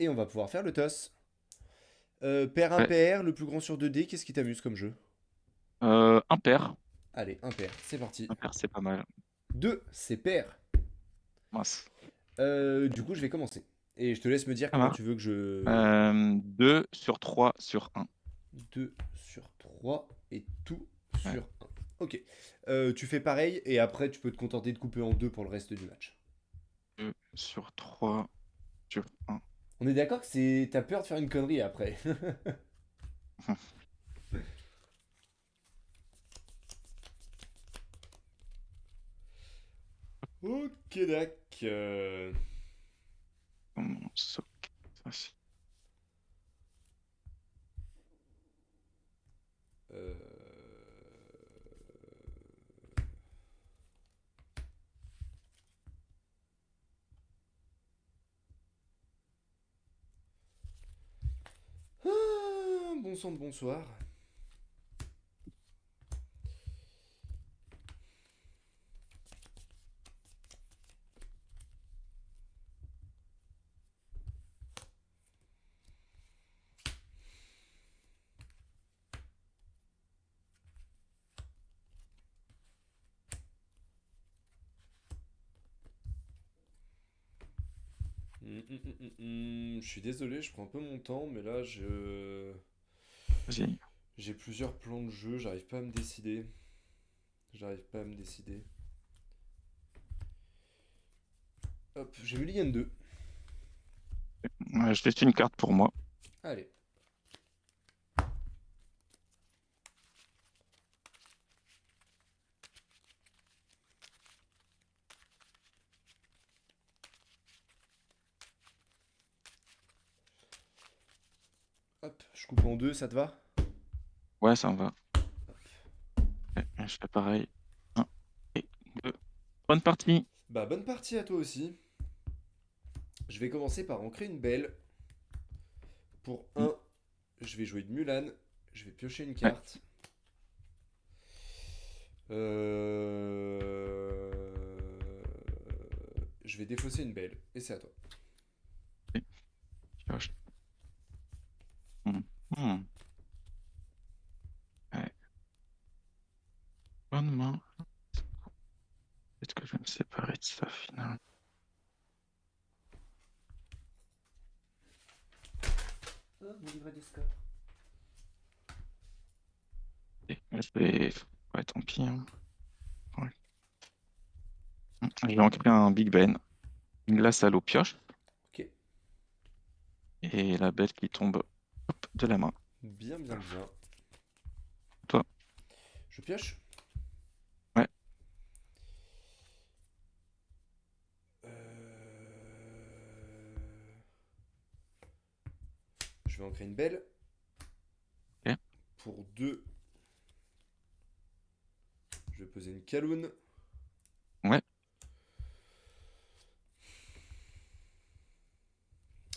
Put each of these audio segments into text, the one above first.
Et on va pouvoir faire le toss. Paire Ouais. impair, le plus grand sur 2 dés, qu'est-ce qui t'amuse comme jeu? Impair. Allez, impair, c'est parti. Impair, c'est pas mal. 2, c'est pair. Mince. Du coup, je vais commencer. Et je te laisse me dire Ça comment marche. tu veux que je... 2 sur 3 sur 1. 2 sur 3 et tout Ouais. sur un. Ok. Tu fais pareil et après tu peux te contenter de couper en deux pour le reste du match. 2 sur 3 sur 1. On est d'accord que c'est... T'as peur de faire une connerie après. Ok, dac. Comment ça, ça, Euh, bon sang de bonsoir. Je suis désolé, je prends un peu mon temps, mais là Vas-y. j'ai plusieurs plans de jeu, j'arrive pas à me décider. J'arrive pas à me décider. Hop, j'ai Mulligan 2. Je laisse une carte pour moi. Allez. Hop, je coupe en deux, ça te va? Ouais, ça me va. Ouais, je fais pareil. Un et 2. Bonne partie. Bah bonne partie à toi aussi. Je vais commencer par en créer une belle. Pour Mm. un, je vais jouer de Mulan. Je vais piocher une Ouais. carte. Euh... Je vais défausser une belle. Et c'est à toi. Et pioche. Mm. Mm. Ouais. Bonne main. Peut-être que je vais me séparer de ça finalement. Oh, mon livret de score. Et je vais. Ouais, tant pis, hein. Ouais. Je vais en créer un Big Ben. Une glace à l'eau pioche. Ok. Et la belle qui tombe hop, de la main. Bien, bien, bien. Toi. Je pioche. Ouais. Je vais en créer une belle. Ok. Pour 2, je vais poser une caloune. Ouais.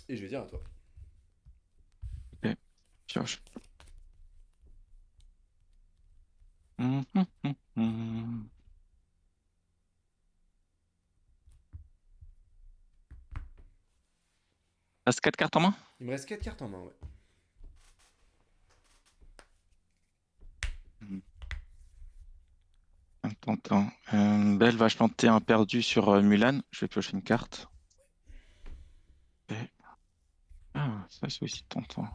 Et je vais dire à toi. Ok. Pioche. Hum, hum, hum, hum. Reste 4 cartes en main? Il me reste 4 cartes en main, ouais. Hmm. Attends, attends. Belle va chanter un perdu sur Mulan. Je vais piocher une carte. Ok. Ah, ça c'est aussi tentant.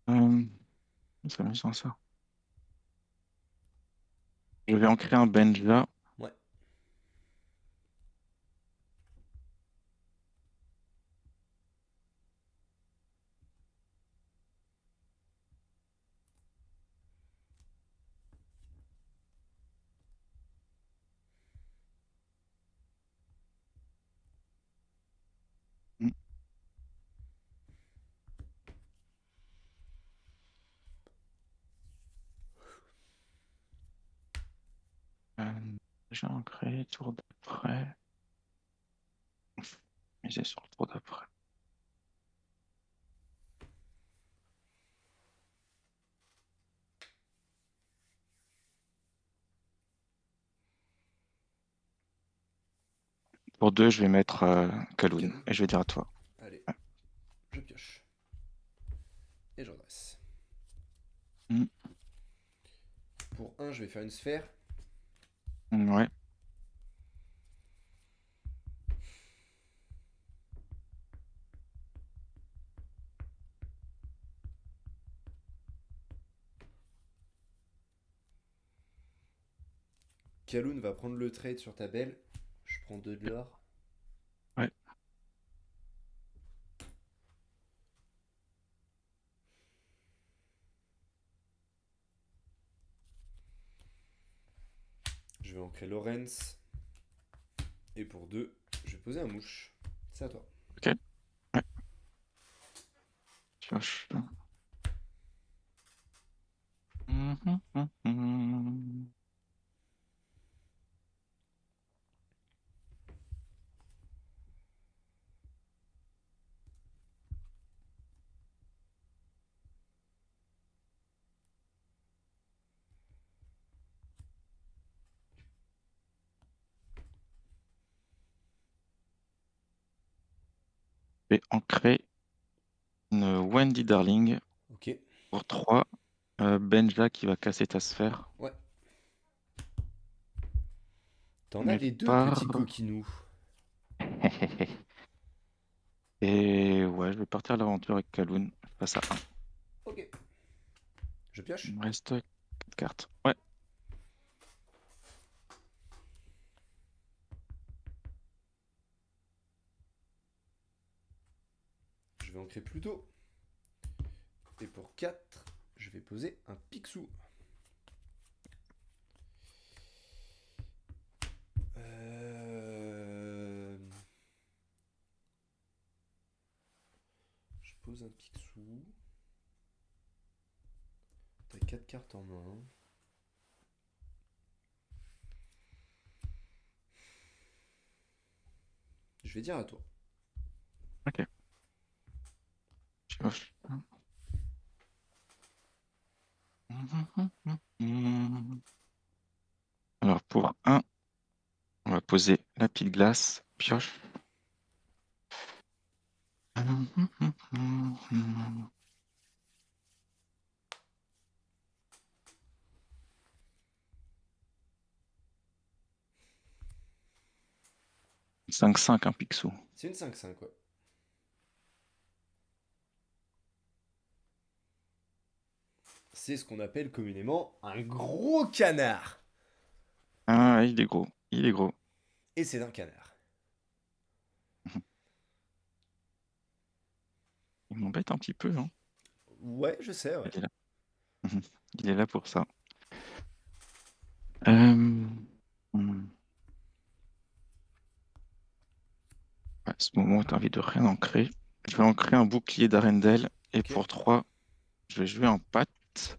Euh, c'est amusant ça. Je vais en créer un Benja. Ouais. Hmm. Euh, j'ai en créé tour d'après. Miser sur le tour d'après. Pour 2, je vais mettre Kaloun. Kaloun. Et je vais dire à toi. Allez, je pioche. Et je redresse. Mm. Pour un, je vais faire une sphère. Ouais. Kaloun va prendre le trade sur ta belle. Je prends 2 de l'or. Ouais. Je vais ancrer Lorenz. Et pour 2, je vais poser un mouche. C'est à toi. Ok. Ouais. Pioche. Mhm, mhm. Je vais ancrer une Wendy Darling Ok. pour 3. Benja qui va casser ta sphère. Ouais. T'en Mais avais deux par... petits coquinous. Et ouais, je vais partir à l'aventure avec Kaloun. Je passe à 1. Ok. Je Il pioche. me reste 4 cartes. Ouais. Je vais ancrer Pluto. Et pour 4, je vais poser un Picsou. Euh... Je pose un Picsou. T'as 4 cartes en main. Je vais dire à toi. Ok. Pioche. Alors pour 1, on va poser la pile glace. Pioche. 5-5, un Picsou. C'est une 5-5, ouais. C'est ce qu'on appelle communément un gros canard. Ah, il est gros. Il est gros. Et c'est d'un canard. Il m'embête un petit peu, hein. Ouais, je sais, ouais. Il est là. Il est là pour ça. Euh, hmm. À ce moment, tu as envie de rien ancrer. Je vais ancrer un bouclier d'Arendelle. Et Ok, pour 3, je vais jouer en patte.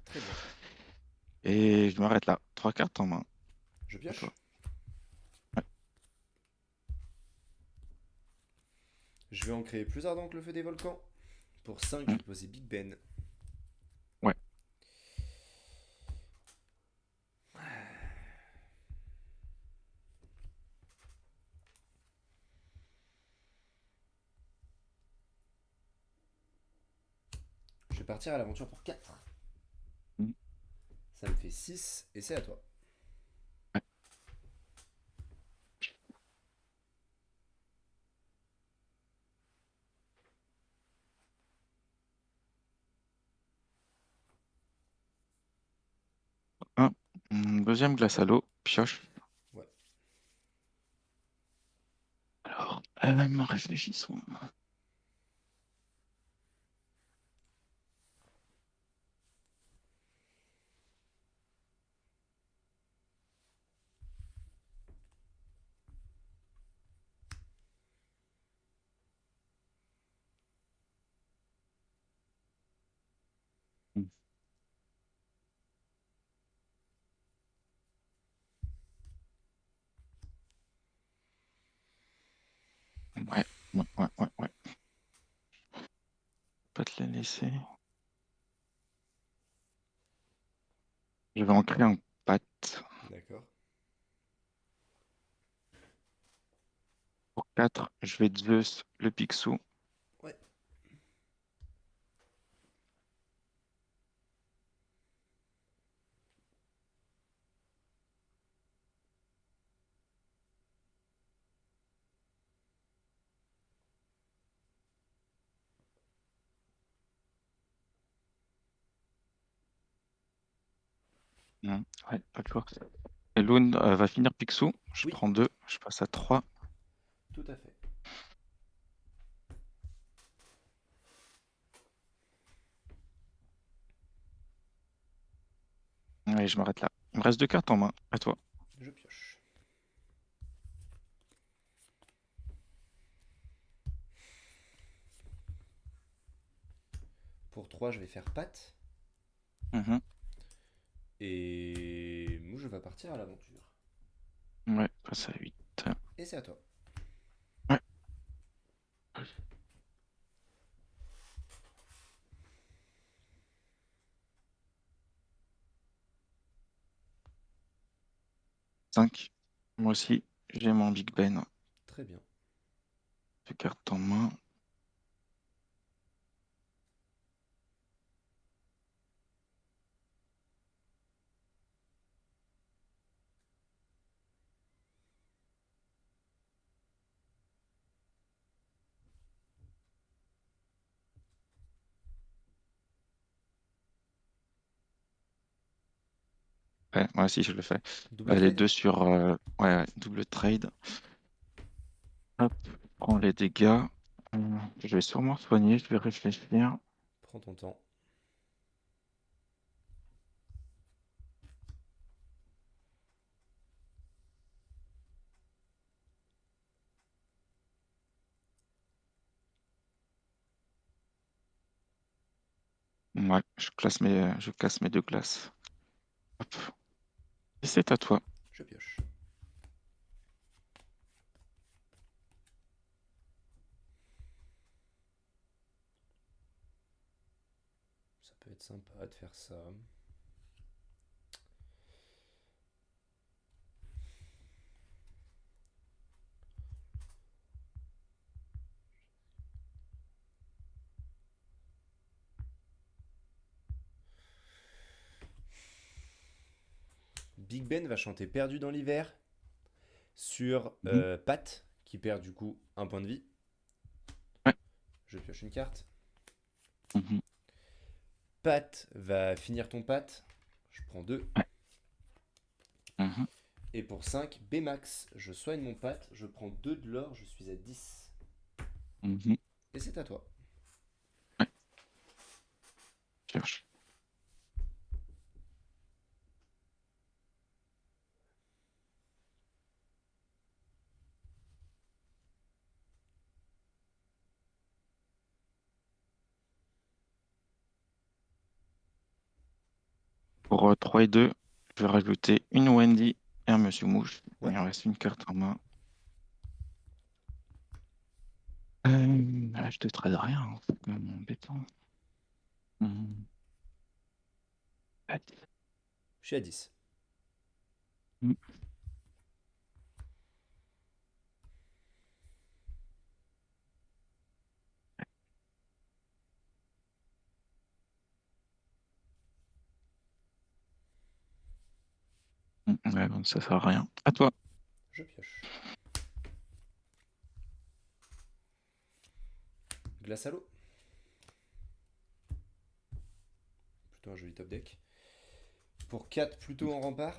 très bien. Et je m'arrête là. 3 cartes en main. Je À toi. pioche. Ouais. Je vais en créer plus ardent que le feu des volcans. Pour 5, je Hmm. vais poser Big Ben. Ouais. Je vais partir à l'aventure pour 4. Hmm. Ça me fait 6 et c'est à toi. Ouais. Un. Deuxième glace à l'eau. Pioche. Ouais. Alors, réfléchissons. Hmm. Ouais. Ouais, ouais, ouais, ouais. Pas te les laisser. Je vais ancrer un patte. D'accord. 4, je vais Zeus, le Picsou. Ouais. Ouais, pas de choix. Et Loon va finir Picsou. Je Oui, prends 2, je passe à 3. tout à fait. Allez, je m'arrête là. Il me reste 2 cartes en main. À toi. Je pioche. Pour 3, je vais faire patte. Mhm. Et Mouche va partir à l'aventure. Ouais, passe à 8. Et c'est à toi. Ouais. 5. Moi aussi, j'ai mon Big Ben. Très bien. 2 cartes en main. Ouais, moi aussi, je le fais. Double Les trade. deux sur ouais, double trade. Hop, je prends les dégâts. Je vais sûrement soigner, je vais réfléchir. Prends ton temps. Ouais, je casse mes 2 glaces. Hop. Et c'est à toi. Je pioche. Ça peut être sympa de faire ça. Big Ben va chanter Perdu dans l'hiver sur Mhm. Pat, qui perd du coup un point de vie. Ouais. Je pioche une carte. Mhm. Pat va finir ton Pat. Je prends 2. Ouais. Mhm. Et pour 5, Max, je soigne mon Pat. Je prends 2 de l'or. Je suis à 10. Mhm. Et c'est à toi. Ouais, cherche. Pour 3 et 2, je vais rajouter une Wendy et un Monsieur Mouche. Ouais. Il en reste une carte en main. Là, je te trade rien, hein, c'est quand même embêtant. Mhm. Allez. Je suis à 10. Mhm. Ouais, bon, ça sert à rien. À toi. Je pioche. Glace à l'eau. Plutôt un joli top deck. Pour 4, plutôt en rempart.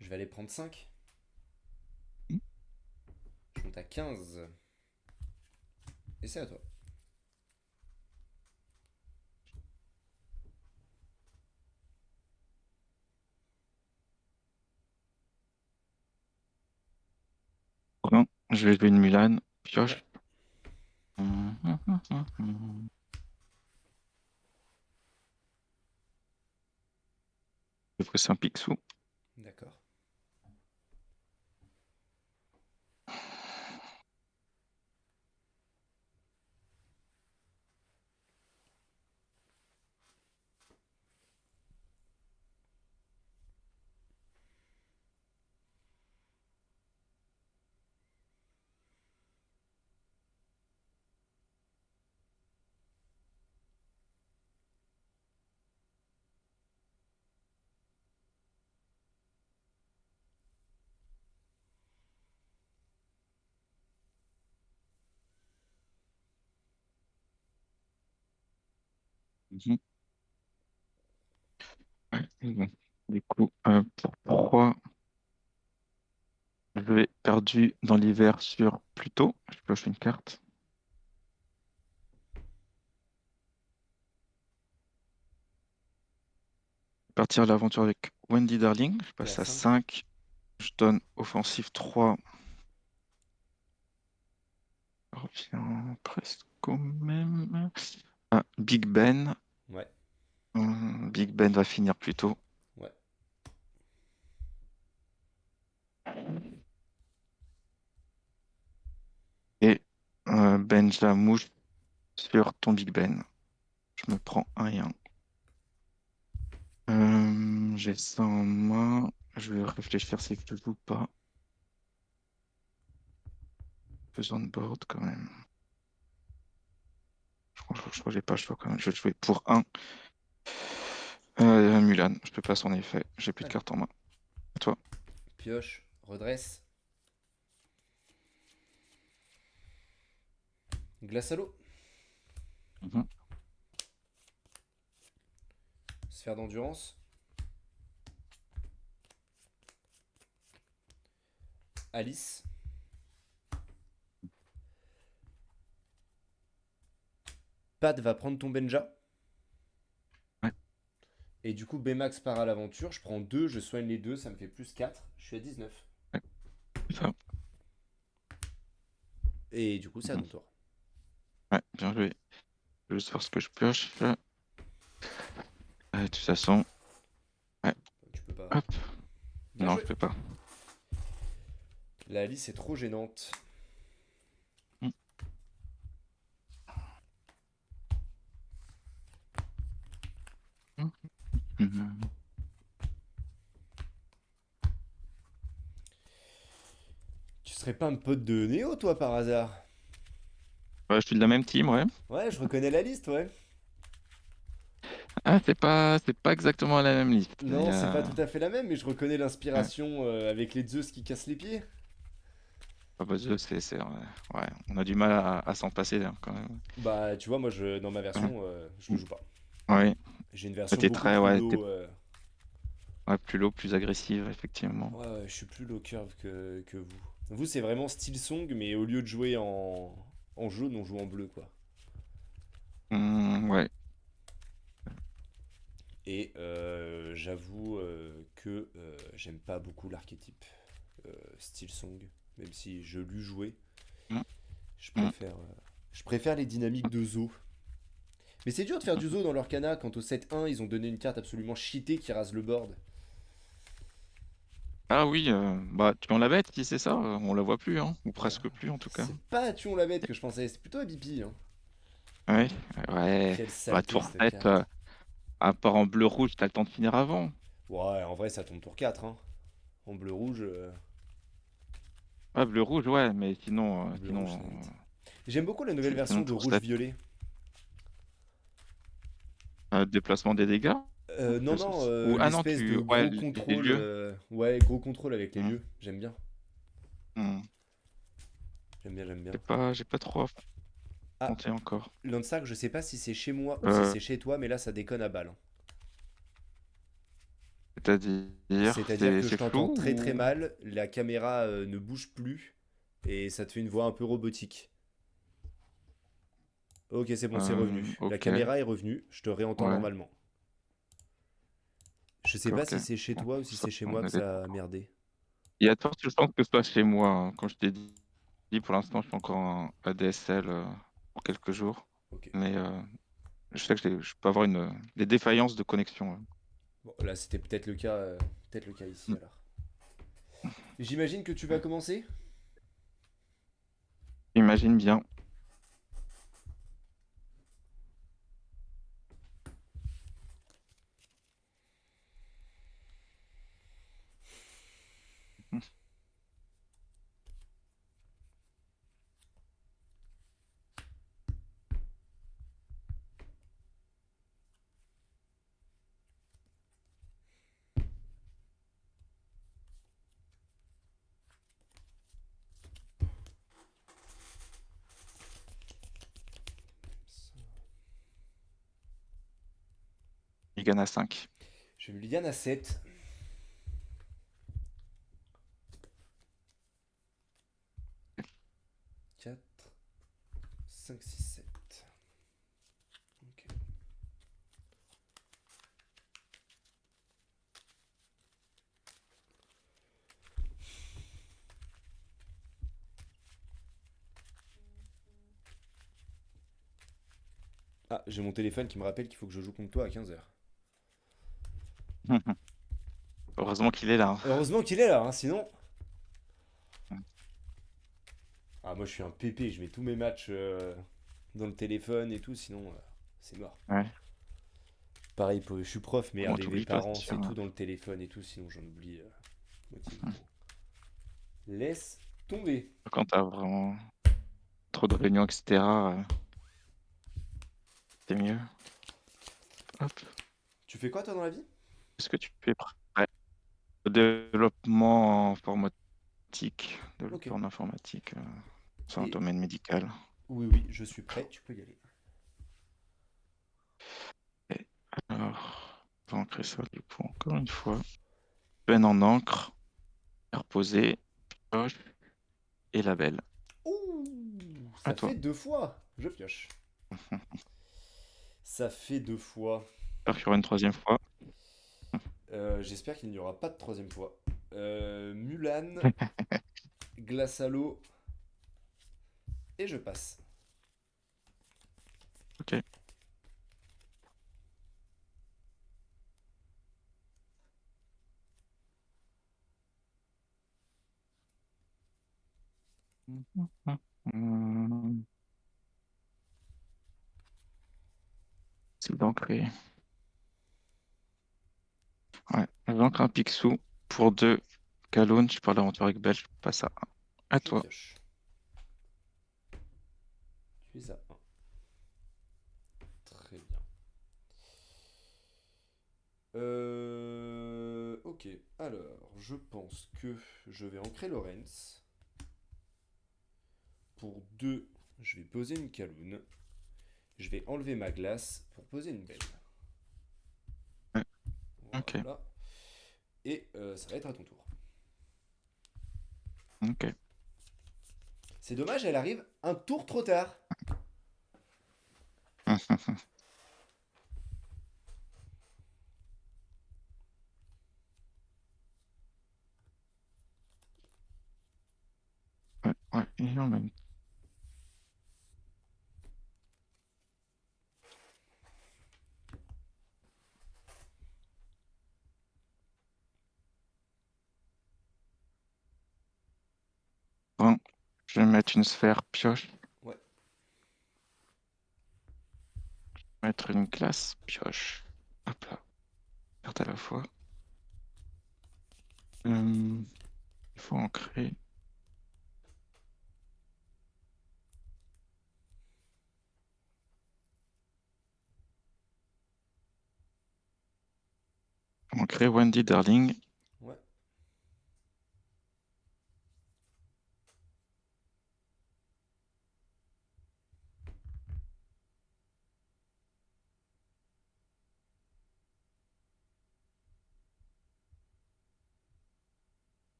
Je vais aller prendre 5. Je monte à 15. Et c'est à toi. Bon, je vais jouer une Mulan. Ouais. Pioche. Mhm. Je ferai un Picsou. D'accord. Mhm. Ouais, bon. Du coup, pour 3, je vais perdu dans l'hiver sur Pluto. Je pioche une carte. Partir à l'aventure avec Wendy Darling. Je La passe à 5. 5. Je donne offensive 3. Je reviens presque au même. Ah, Big Ben. Ouais, Big Ben va finir plus tôt. ouais. Et Benjamouche sur ton Big Ben. Je me prends un et un. J'ai ça en main. Je vais réfléchir si je le joue ou pas. Besoin de board quand même. Je crois que j'ai pas le choix quand même. Je vais jouer pour un. Mulan, je peux pas son effet. J'ai plus de Allez. cartes en main. À toi. Pioche, redresse. Glace à l'eau. Mhm. Sphère d'endurance. Alice. Pat va prendre ton Benja. Ouais, Et du coup, Bmax part à l'aventure. Je prends 2, je soigne les deux, ça me fait plus 4. Je suis à 19. ouais, c'est ça. Et du coup, c'est à Mhm. ton tour. Ouais, bien joué. Je vais juste voir ce que je pioche. De toute façon, ouais, Tu peux pas. hop. Bien Non, joué. je peux pas. La Alice est trop gênante. Mhm. Mhm. Tu serais pas un pote de Néo, toi, par hasard? Ouais, je suis de la même team, ouais. Ouais, je reconnais la liste, ouais. Ah, c'est pas exactement la même liste. Il y Non, c'est pas a... tout à fait la même, mais je reconnais ouais. l'inspiration avec les Zeus qui cassent les pieds. Ah bah, ouais, on a du mal à s'en passer là, quand même. Bah, tu vois, moi, dans ma Ouais. version, je le joue pas. Ouais. J'ai une version T'es beaucoup très, plus ouais, low. ouais, plus low, plus agressive, effectivement. Ouais, ouais, je suis plus low curve que vous. Vous, c'est vraiment style song, mais au lieu de jouer en jaune, on joue en bleu, quoi. Ouais. Et j'avoue que j'aime pas beaucoup l'archétype style song, même si je l'eus joué. Mm, Je mm. préfère, euh, je préfère les dynamiques de Zo. Mais c'est dur de faire du Zo dans leur cana quand au 7-1 ils ont donné une carte absolument cheatée qui rase le board. Ah oui, bah, tu en la bête, si c'est ça, on la voit plus, hein, ou Voilà. presque plus en tout cas. C'est pas à Tuon la bête que je pensais, c'est plutôt à BP. Hein. Ouais, ouais. Quelle Bah, saleté tour cette 7, carte. à part en bleu-rouge, t'as le temps de finir avant. Ouais, en vrai ça tombe tour 4. Hein. En bleu-rouge, Ouais, bleu-rouge, ouais, mais sinon, bleu-rouge ça hit. J'aime beaucoup la nouvelle sinon version de tour 7, rouge-violet. déplacement des dégâts. Non, non, Ou, ah non, l'espèce de ouais, gros les contrôle. lieux. Ouais, gros contrôle avec les Hmm, lieux. J'aime bien. hmm. J'aime bien, j'aime bien. J'ai pas trop Ah, affronté encore. Landsark, je sais pas si c'est chez moi ou si Euh, c'est chez toi, mais là ça déconne à balle. Hein. C'est-à-dire, C'est-à-dire c'est que je c'est t'entends flou très très ou... mal, la caméra ne bouge plus et ça te fait une voix un peu robotique. Ok, c'est bon, c'est revenu. La Ok, caméra est revenue, je te réentends ouais, normalement. Je sais pas ok. si c'est chez Bon, toi ou si ça, c'est chez on moi que est ça d'accord. a merdé. Il y a de fortes chances que ce soit chez moi, hein. Comme je t'ai dit, pour l'instant, je suis encore en ADSL pour quelques jours. Ok. Mais je sais que je peux avoir des défaillances de connexion. Bon, là c'était peut-être le cas ici Mm. alors. J'imagine que tu vas commencer. Imagine bien. Mulligan à 5. Je vais Mulligan à 7. 4, 5, 6, 7. Ok. Ah, j'ai mon téléphone qui me rappelle qu'il faut que je joue contre toi à 15h. Heureusement qu'il est là. Heureusement qu'il est là, hein, sinon. Hein. Ah, moi je suis un pépé, je mets tous mes matchs dans le téléphone et tout, sinon c'est mort. Ouais. Pareil, je suis prof, mais Comment RDV t'oublies pas, c'est parents, sûr, c'est hein. tout dans le téléphone et tout, sinon j'en oublie moitié du temps. Laisse tomber. Quand t'as vraiment trop de réunions, etc., c'est mieux. Hop. Tu fais quoi toi dans la vie? Est-ce que tu es prêt? Le développement informatique, Ok. développeur en informatique, c'est un Et domaine médical. oui, oui, je suis prêt, tu peux y aller. Et alors, on va ancrer ça du coup encore une fois. Peine en encre, reposer, pioche et label. Ouh, À ça toi. fait 2 fois. Je pioche. Ça fait 2 fois. J'espère qu'il y aura une troisième fois. J'espère qu'il n'y aura pas de troisième fois. Mulan, glace à l'eau, et je passe. Ok. Hum, C'est d'ancrer. Ouais, j'ancre un Picsou pour 2 Kaloun. Je parle d'aventure avec Belge, je passe à 1. À Je toi. pioche. Tu es à 1. Très bien. Ok, alors je pense que je vais ancrer Lorenz. Pour 2, je vais poser une Kaloun. Je vais enlever ma glace pour poser une belle. Ouais, ok. Voilà. Et ça va être à ton tour. Ok. C'est dommage, elle arrive un tour trop tard. Ouais, ouais, et en même temps, je vais mettre une sphère pioche, Ouais. mettre une glace pioche. Hop là, carte à la fois. Il faut ancrer. Ancrer Wendy Darling. Ouais.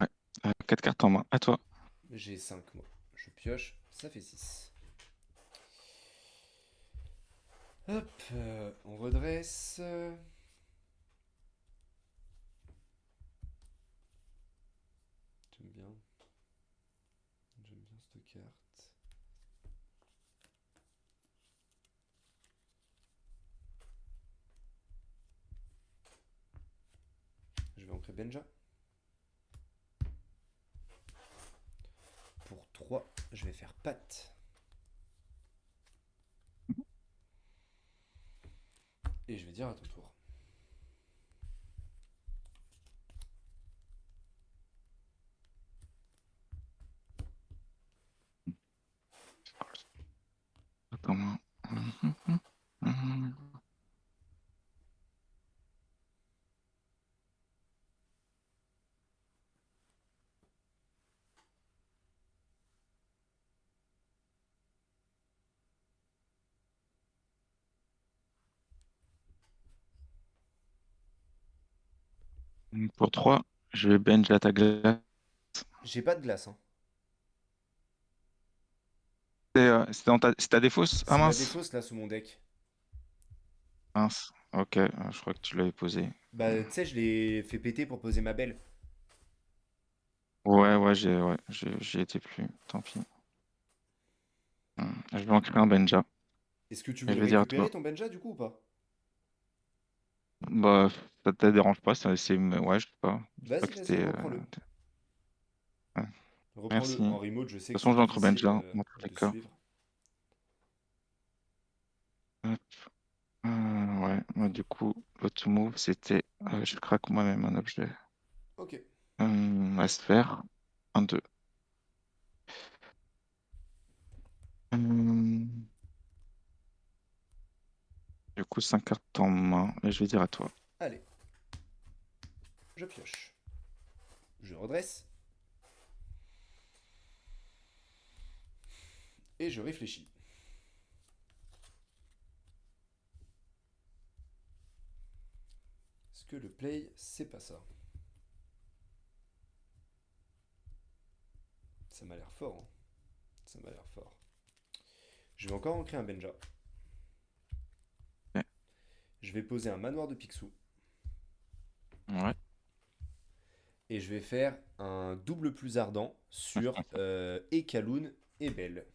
Ouais, 4 cartes en main. À toi. J'ai 5 mots. Je pioche, ça fait 6. Hop, on redresse. J'aime bien. J'aime bien cette carte. Je vais ancrer Benja. Pour 3, je vais faire patte. Et je vais dire à ton tour. Attends-moi. Pour 3, je vais bench à ta glace. J'ai pas de glace, hein. C'est ta défausse? Ah C'est ma mince. défausse là sous mon deck. Mince. Ok, je crois que tu l'avais posé. Bah, tu sais, je l'ai fait péter pour poser ma belle. J'y étais plus. Tant pis. Je vais en créer un Benja. Est-ce que tu Et veux je le vais dire à récupérer toi. ton Benja du coup ou pas? Bah, ça te dérange pas, ouais, je sais pas. Je sais pas Vas-y, que vas-y, c'était. reprends-le. Ouais. Reprends-le. Merci. De En remote, je sais toute que façon, c'est je vais entre difficile Benja, dans tous les de cas. suivre. Hop. Ouais, du coup, l'autre move, c'était. Je craque moi-même un objet. Ok. La sphère. Un, deux. Hum, du coup, 5 cartes en main. Et je vais dire à toi. Allez, je pioche. Je redresse. Et je réfléchis. Est-ce que le play, c'est pas ça? Ça m'a l'air fort, hein. Ça m'a l'air fort. Je vais encore en créer un Benja. Ok. Je vais poser un manoir de Picsou. Ouais. Et je vais faire un double plus ardent sur Ekaloun et Belle.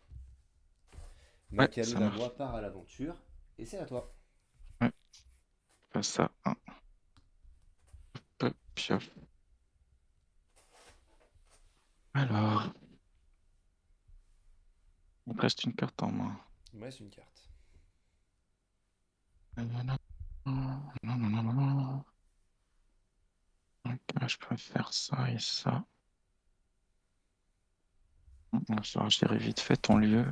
Ma Ouais, ça Kaloun à marche. moi part à l'aventure. Et c'est à toi. Ouais, fais ça. Un peu pioche. Alors, il me reste une carte en main. Il me reste une carte. Ok, je peux faire ça et ça. Alors, je dirais vite fait ton lieu.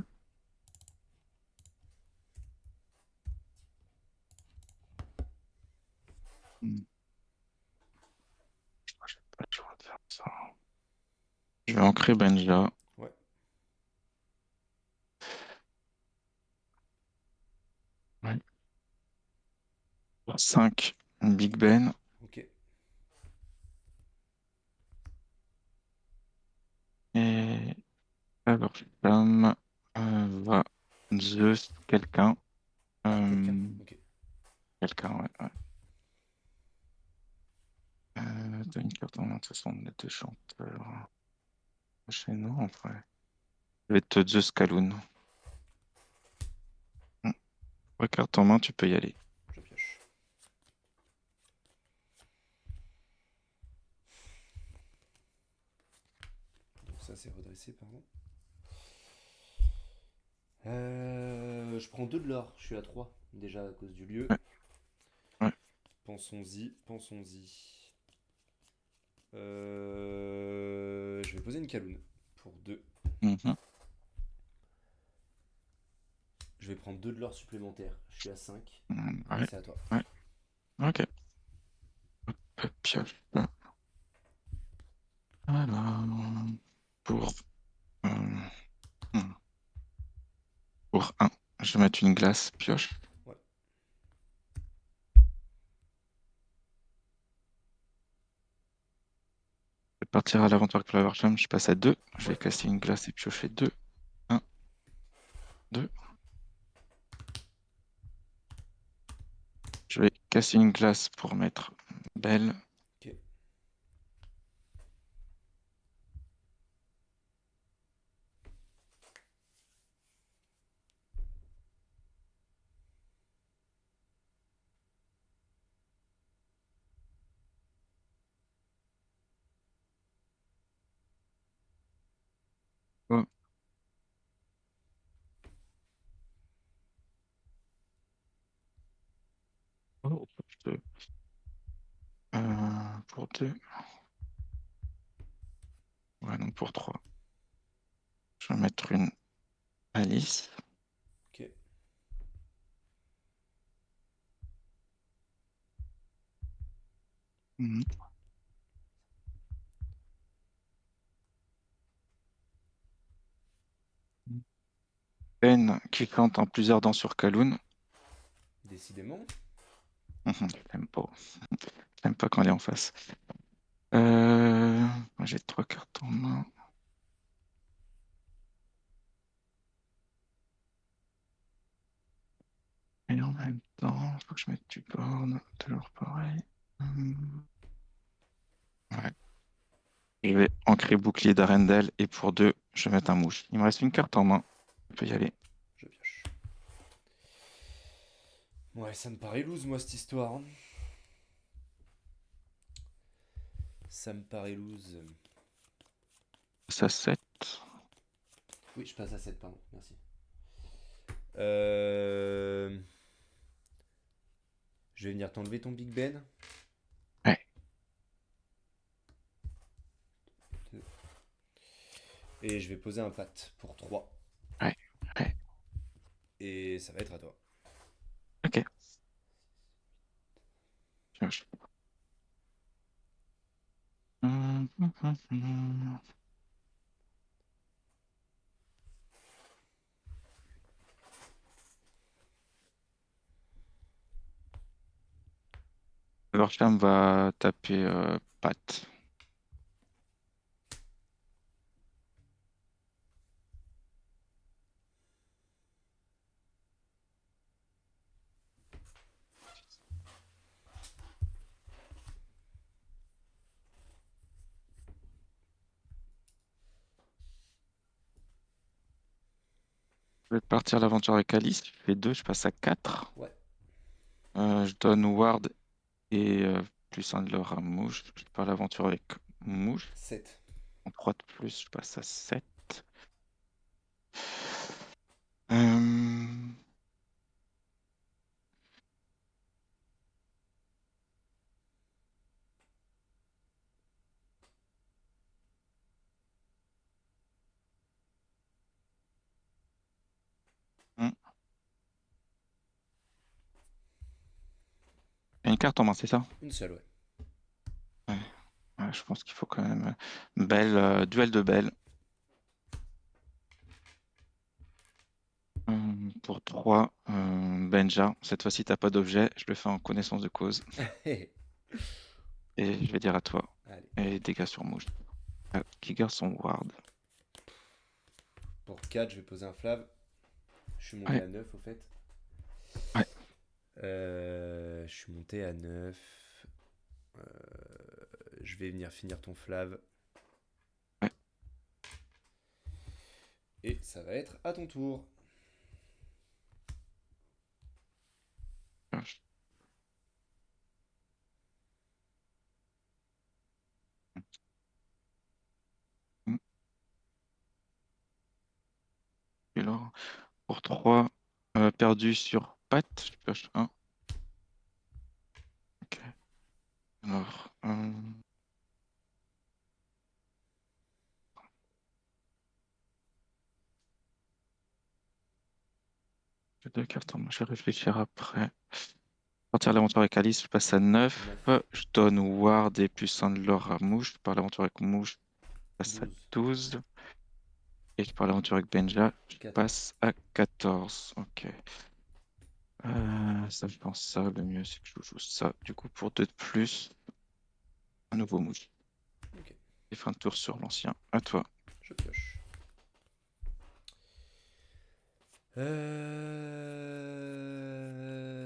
Hmm, j'ai pas le choix de faire ça. Je vais ancrer Benja. Ouais, 5, Big Ben. ok. Et alors, femme va Zeus, quelqu'un. Ah, quelqu'un. Euh, Ok. quelqu'un, ouais. T'as une carte en main, ce sont les deux chanteurs. Chez nous, en vrai. Je vais te Zeus Kaloun. Ouais, carte en main, tu peux y aller. Je pioche. Donc ça, c'est redressé, pardon. Je prends 2 de l'or. Je suis à 3 déjà à cause du lieu. Ouais, ouais. Pensons-y, pensons-y. Je vais poser une Kaloun pour 2. Mhm. Je vais prendre 2 de l'or supplémentaires. Je suis à 5. Et Ouais, c'est à toi. ouais. Ok. Pioche. Alors, pour, euh, hmm, pour un, je vais mettre une glace pioche. Ouais. Je vais partir à l'aventure avec Flower Jam, je passe à 2. Je vais Ouais. casser une glace et piocher 2. 1, 2. Je vais casser une glace pour mettre belle. Ok. Oh, oh, pour 2. Ouais, non, pour 3. Je vais mettre une Alice. Ok. Mhm. Ben qui plante en plusieurs dents sur Kaloun. Décidément. Je l'aime pas. Je l'aime pas quand elle est en face. Moi, j'ai 3 cartes en main. Et en même temps, il faut que je mette du board. Toujours pareil. Ouais. Je vais ancrer bouclier d'Arendelle et pour 2, je vais mettre un mouche. Il me reste une carte en main. On peut y aller. Je pioche. Ouais, ça me paraît loose, moi, cette histoire, hein. Ça me paraît loose. Ça 7. Oui, je passe à 7, pardon, merci. Euh... Je vais venir t'enlever ton Big Ben. Ouais, Et je vais poser un pat pour 3. ouais, ouais. Et ça va être à toi. Ok. Pioche. Lorcham va taper Pat. Je vais partir l'aventure avec Alice. Je fais 2, je passe à 4. Ouais, Je donne Ward et plus un de leur à Mouche. Je pars l'aventure avec Mouche. 7. En 3 de plus, je passe à 7. Euh, hmm. Il y a une carte en main, c'est ça? Une seule, ouais. Ouais. Ouais, je pense qu'il faut quand même. Belle, duel de belle. Pour 3, Benja. Cette fois-ci, t'as pas d'objet. Je le fais en connaissance de cause. Et je vais dire à toi. Allez. Et dégâts sur Mouche. Qui garde son Ward. Pour 4, je vais poser un flav. Je suis monté Ouais, à 9 au fait. ouais. Je suis monté à 9. Euh, je vais venir finir ton flav. Ouais. Et ça va être à ton tour. Et alors, pour 3, perdu sur Pat, je pioche 1. Ok. Alors, j'ai 2 cartes en main, je vais réfléchir après. Partir à l'aventure avec Alice, je passe à 9. 9. Je donne Ward et plus un de l'or à Mouche. Je pars à l'aventure avec Mouche, je passe à 12. 12. Et je pars à l'aventure avec Benja, je 14. passe à 14. Ok. Ça, je pense ça. Le mieux, c'est que je joue ça. Du coup, pour 2 de plus, un nouveau Mouche. Ok. Et fin de tour sur l'ancien. À toi. Je pioche.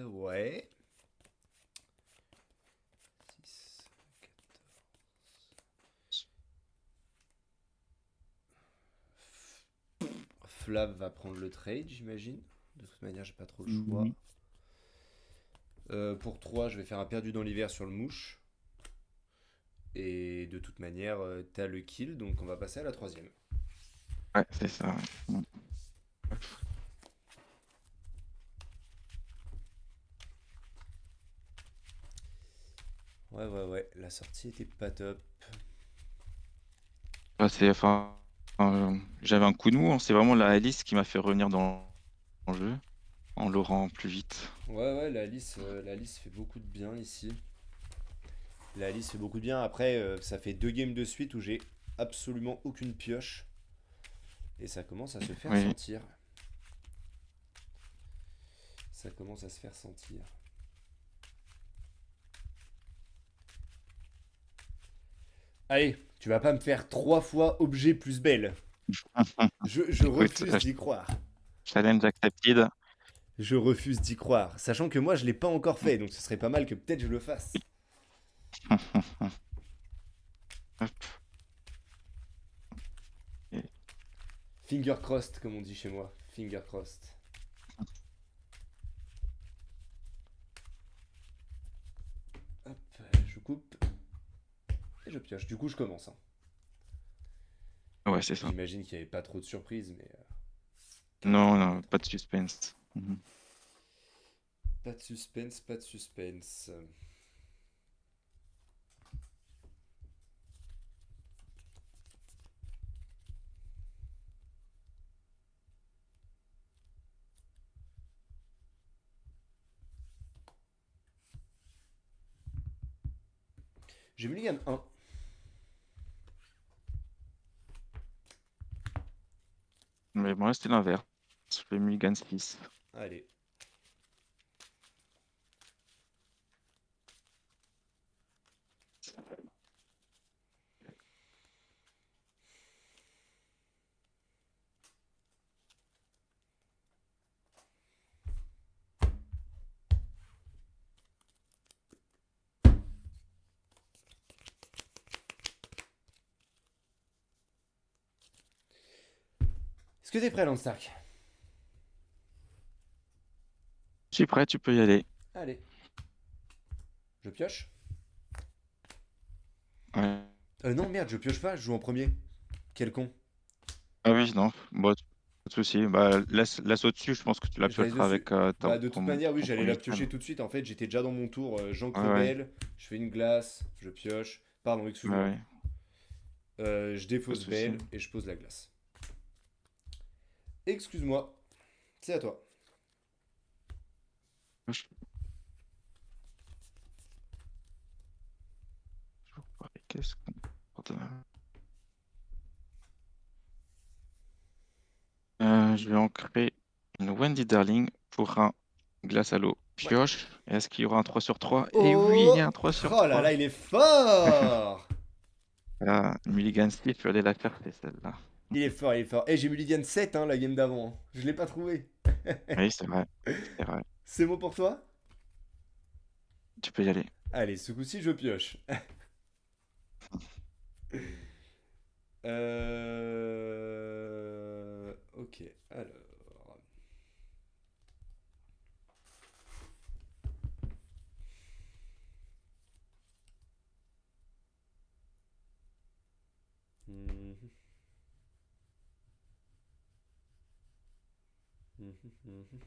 Ouais. 6, 14. Flav va prendre le trade, j'imagine. De toute manière, j'ai pas trop le choix. Oui. Pour 3, je vais faire un perdu dans l'hiver sur le mouche. Et de toute manière, t'as le kill, donc on va passer à la troisième. Ouais, c'est ça. Ouais. Ouais, ouais, ouais. La sortie était pas top. J'avais un coup de mou, hein. C'est vraiment la Alice qui m'a fait revenir dans le jeu en le rend plus vite. Ouais, ouais, la Alice fait beaucoup de bien ici. La Alice fait beaucoup de bien. Après, ça fait 2 games de suite où j'ai absolument aucune pioche. Et ça commence à se faire Oui. sentir. Ça commence à se faire sentir. Allez, tu vas pas me faire 3 fois objet plus belle. Je Écoute, refuse d'y croire. challenge accepted. Je refuse d'y croire. Sachant que moi, je l'ai pas encore fait, donc ce serait pas mal que peut-être je le fasse. Hop, et Finger crossed, comme on dit chez moi. Finger crossed. Hop, je coupe et je pioche. Du coup, je commence, hein. ouais, c'est ça. J'imagine qu'il n'y avait pas trop de surprises, mais Non, non, pas de suspense. Mhm. pas de suspense, pas de suspense. J'ai Mulligan 1. Mais moi, c'était l'inverse. Je fais Mulligan 6. Allez. Est-ce que t'es prêt, Landstark? Je suis prêt, tu peux y aller. Allez. Je pioche. Ouais. Non, merde, je pioche pas, je joue en premier. Quel con. Ah oui, non, bon, pas de souci. Bah, laisse au-dessus, je pense que tu la Je laisse piocheras dessus. avec Bah, de toute manière, oui, ton j'allais premier la stun. piocher tout de suite. En fait, j'étais déjà dans mon tour. Ouais, ouais, J'encre je fais une glace, je pioche. Pardon, ouais, excuse-moi. ouais, Je pas de défausse souci. belle et je pose la glace. Excuse-moi, c'est à toi. Je- Qu'est-ce qu'on porte je vais ancrer une Wendy Darling pour un glace à l'eau Ouais. pioche. Est-ce qu'il y aura un 3 sur 3? Et oui, il y a Oh! un 3 sur Oh là 3. là, il est fort! Ah, Mulligan Steve, je vais aller la faire, c'est celle-là. Il est fort, il est fort. Eh, j'ai Mulligan 7, hein, la game d'avant, hein. Je l'ai pas trouvé. Oui, c'est vrai. C'est vrai. C'est bon pour toi? Tu peux y aller. Allez, ce coup-ci, je pioche. Ok, alors. Mhm, mhm, mhm.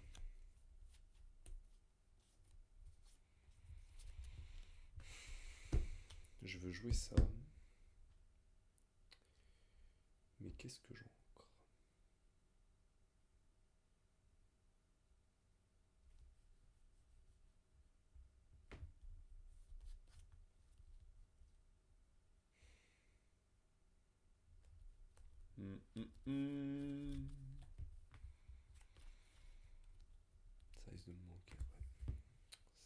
Je veux jouer ça. Mais qu'est-ce que j'encre? Hum, hum, hum. Ça risque de me manquer, ouais.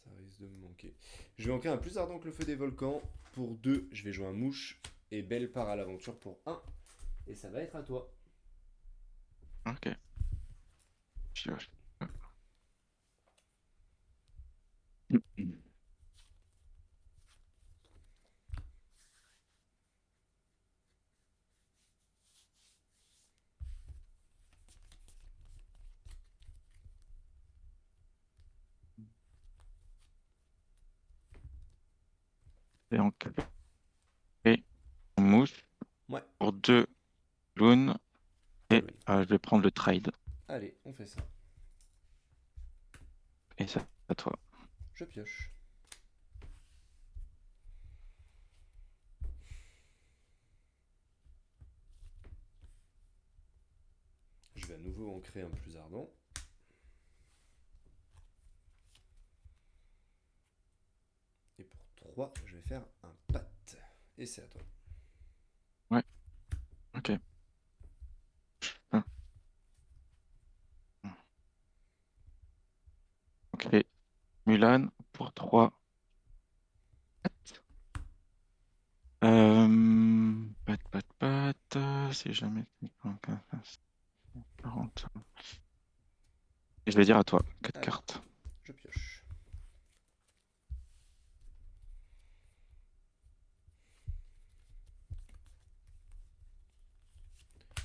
Ça risque de me manquer. Je vais ancrer un plus ardent que le feu des volcans. Pour 2, je vais jouer un mouche. Et Belle part à l'aventure pour 1. Et ça va être à toi. Ok. Pioche. Et ancrer une mouche Ouais, pour 2 loons. Et Balloon. je vais prendre le trade. Allez, on fait ça. Et ça, à toi. Je pioche. Je vais à nouveau ancrer un plus ardent. Et pour 3, je vais faire un pat. Et c'est à toi. Ouais, ok. Hum, Ok. Mulan pour 3. si jamais. 40. Et je vais dire à toi, 4 Allez, cartes. je pioche.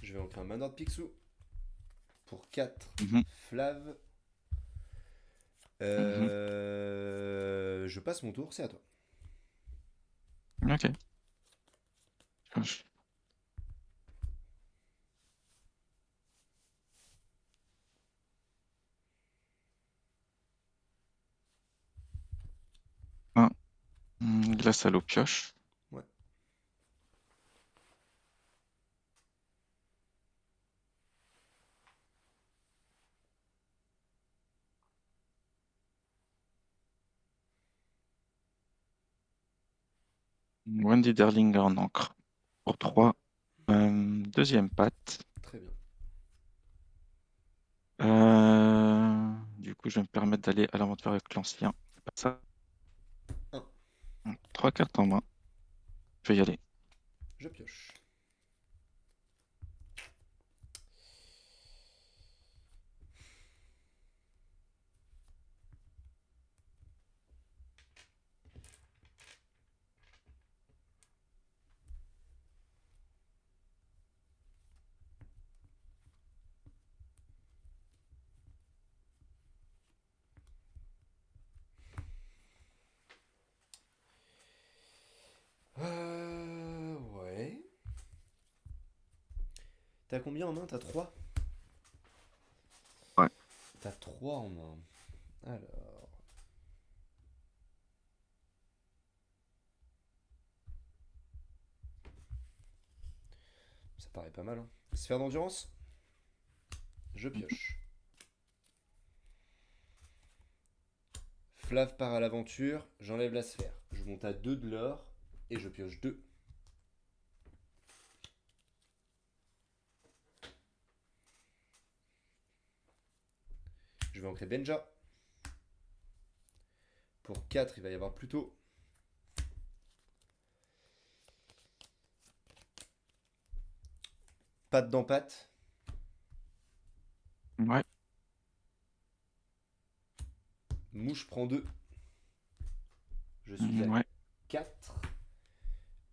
Je vais ancrer un Manor de Picsou pour 4 Mhm, Flav. mhm. Je passe mon tour, c'est à toi. Ok. Pioche. Un. Glace à l'eau pioche. Ouais. Wendy Derlinger en encre. Pour 3. Deuxième patte. Très bien. Du coup, je vais me permettre d'aller à l'aventure avec l'ancien. C'est pas ça. Un. 3 cartes en main. Je vais y aller. Je pioche. Ouais. T'as combien en main? T'as 3. Ouais. T'as 3 en main. Alors. Ça paraît pas mal, hein. Sphère d'endurance? Je pioche. Flav part à l'aventure, j'enlève la sphère. Je monte à 2 de l'or et je pioche 2. Je vais ancrer Benja. Pour 4, il va y avoir plutôt patte dans patte. Ouais. Mouche prend 2. Je suis à Ouais. 4.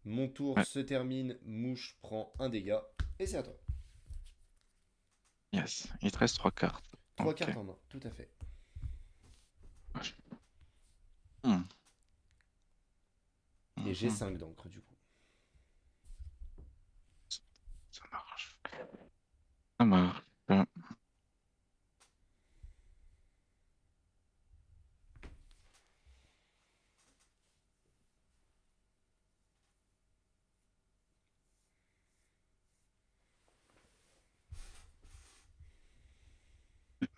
Mon tour Ouais. se termine. Mouche prend un dégât. Et c'est à toi. Yes. Il te reste 3 cartes. 3 Ok. cartes en main, tout à fait. Hmm. Et j'ai Mhm. 5 d'encre du coup. Ça marche. Ça marche.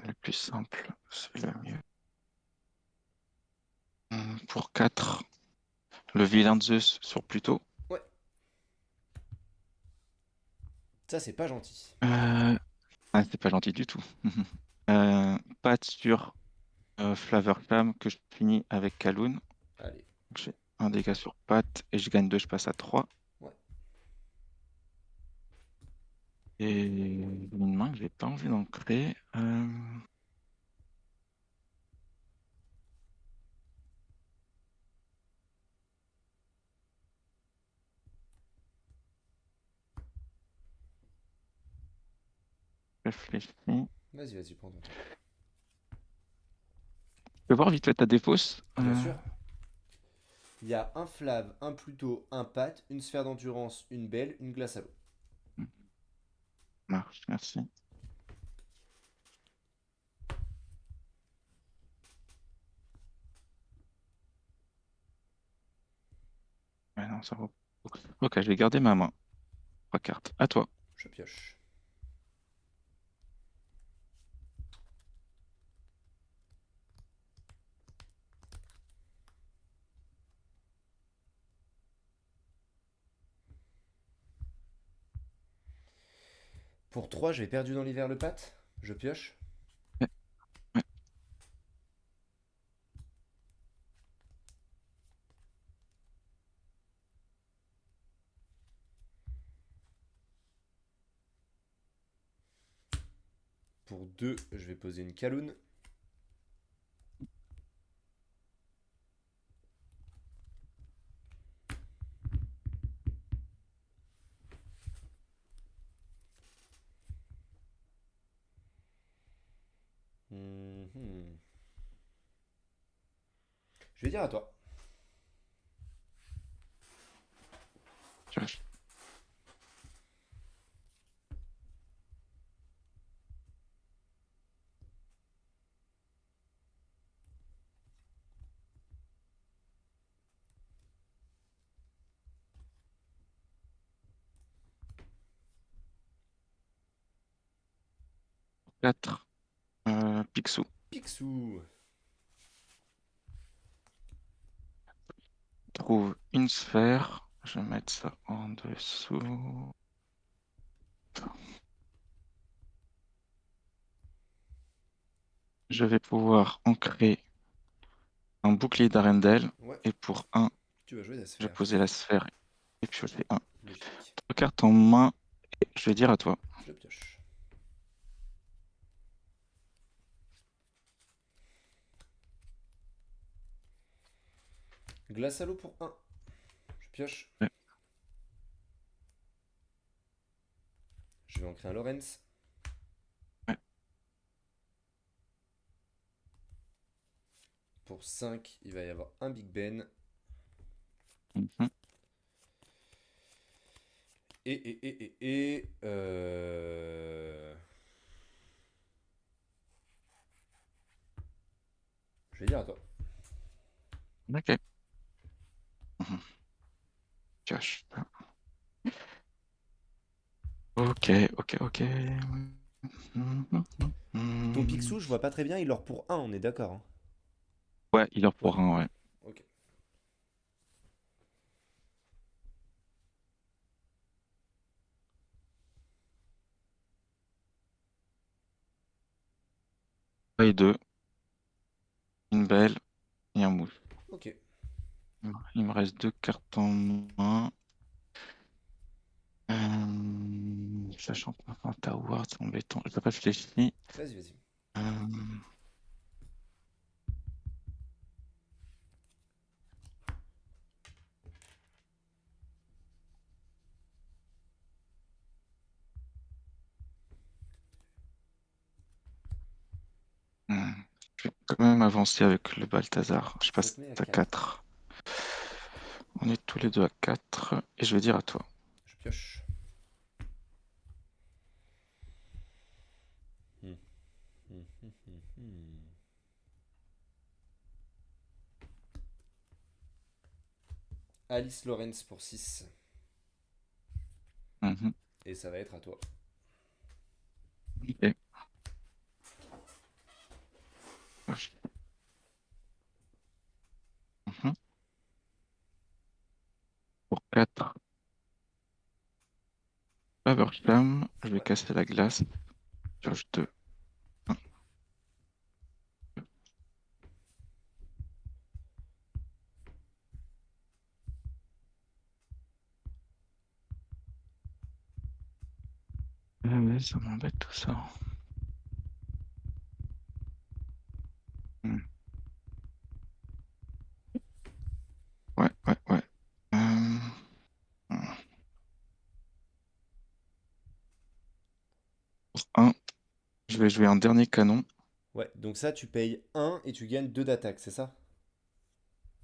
Le plus simple, c'est le mieux. Pour 4, le vilain de Zeus sur Pluto. Ouais, ça c'est pas gentil. Euh... Ah, c'est pas gentil du tout. Patte sur Flavor Flamme que je finis avec Kaloun. Allez, J'ai un dégât sur patte et je gagne 2, je passe à 3. ouais. Et une main que j'ai pas envie d'ancrer. Réfléchis. Vas-y, vas-y, prends ton temps. Je peux voir vite fait ta défausse. Bien sûr. Il y a un Flav, un Pluto, un Pat, une sphère d'endurance, une belle, une glace à l'eau. Marche, merci. Ouais, non, ça va. Ok, je vais garder ma main. 3 cartes. À toi. Je pioche. Pour 3, j'ai perdu dans l'hiver le Pat. Je pioche. Ouais, ouais. Pour 2, je vais poser une Kaloun. Mhm. Je vais dire à toi. Pioche. 4. Picsou. Picsou. Trouve une sphère. Je vais mettre ça en dessous. Je vais pouvoir ancrer un bouclier d'Arendelle. Ouais, Et pour 1, tu vas jouer la je vais sphère. poser la sphère et piocher 1. Logique. 3 cartes en main. Et je vais dire à toi. Je pioche. Glace à l'eau pour 1. Je pioche. Ouais. Je vais en créer un Lorenz. Ouais. Pour 5, il va y avoir un Big Ben. Mhm. Je vais dire à toi. Ok. Mhm. Pioche. Ok, ok, ok. Ton Picsou, je vois pas très bien, il leur pour 1, on est d'accord, hein. Ouais, il en Ouais, pour un, ouais. ok. Paye 2, une belle et un mouche. Ok. Il me reste 2 cartes en main. Sachant que maintenant Tower, c'est embêtant. Je réfléchis. Vas-y, vas-y. Euh, hmm, je vais quand même avancer avec le Balthazar. Je Ça passe te met à à 4. 4. On est tous les deux à 4. Et je vais dire à toi. Je pioche. Hmm, hmm. Alice Lorenz pour 6. Mhm. Et ça va être à toi. Ok. Mhm. Pour 4. Fabersham, je vais Ouais. casser la glace. Pioche 2. Ouais, ça m'embête tout ça. Hmm. Ouais, ouais, ouais. Euh, hmm. Pour 1, je vais jouer un dernier canon. Ouais, donc ça, tu payes 1 et tu gagnes 2 d'attaque, c'est ça?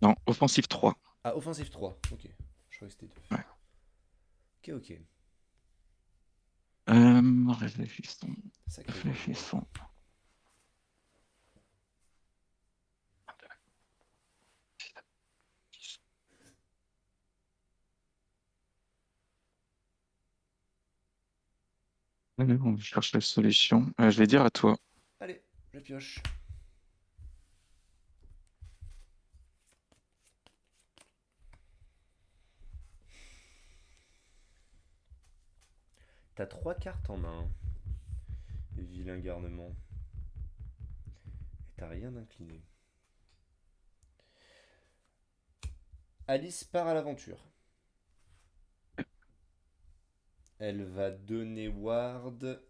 Non, offensive 3. Ah, offensif 3. Ok. Je crois que c'était 2. Ouais. Ok, ok. Réfléchissons. Sacré gros joueur. Réfléchissons. Allez, on cherche la solution. Je vais dire à toi. Allez, je pioche. T'as 3 cartes en main. Vilain garnement. Et t'as rien d'incliné. Alice part à l'aventure. Elle va donner Ward